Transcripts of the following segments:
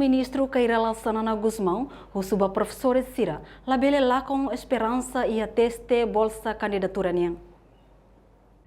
primeiro-ministro Keirela Sanana Guzmão, o suba professor Sira, labele lá com esperança e a teste bolsa candidatura niang.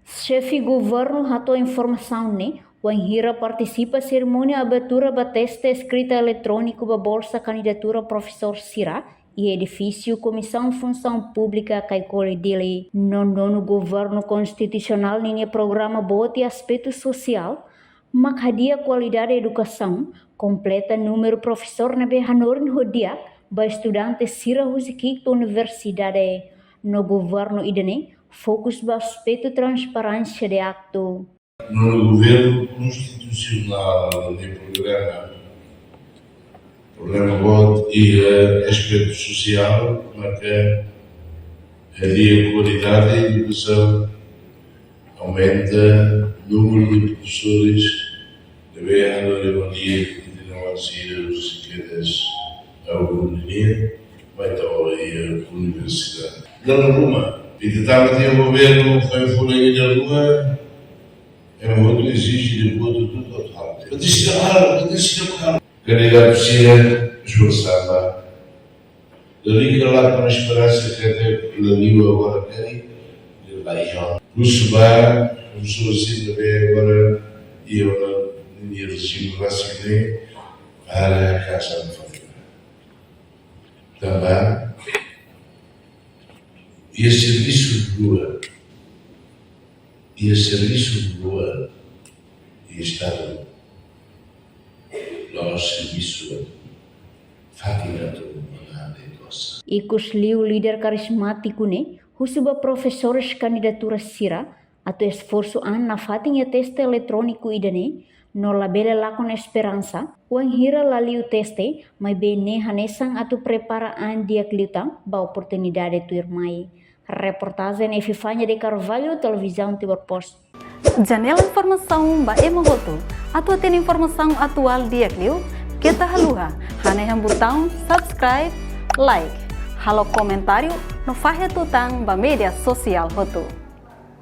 Chefe governo hatou informação né, o Enhira participa cerimônia abertura da teste escrita eletrônico da bolsa candidatura professor Sira e edifício Comissão Função Pública Caicole dele nono governo constitucional nem programa bote aspecto social, makhadia qualidade educação, completa número professor na Behanorin Hodiak, ba estudante Sira Huzikik Universidade no governo idene, fokus ba aspecto transparência de acto. No governo constitucional de programa BOT e aspecto social, marca a qualidade da educação, aumenta o número de professores, deve haver de não assistir os quedas ao governo, vai estar aí a universidade. Não uma, e tentava ter o governo, foi fora da rua, é um outro exige de boa tudo total. Eu disse claro. Candidato Sira, esforçava. Dali lá com a esperança que até pela língua agora querem, de lá e ó. No Subá, começou assim também agora, e eu no regime vacinei para a Casa de Família. Também, e a serviço de rua, e Estado, nosso serviço, Fatina E cusliu líder carismático né, husuba professores candidatura Sira, atau esforço na fatinha teste eletrônico idane, no labele lá com esperança, o Enhira laliu teste, mas bem ne hanesang atau prepara dia cliutang, ba oportunidade tu irmai. Reportagem Efifanya de Carvalho, televisão Timor Post. Janela informação ba emogoto, atau tem informação atual dia cliu, kita haluha, haneham botão subscribe, like, halo comentário, no fahe tutang ba media sosial hotu.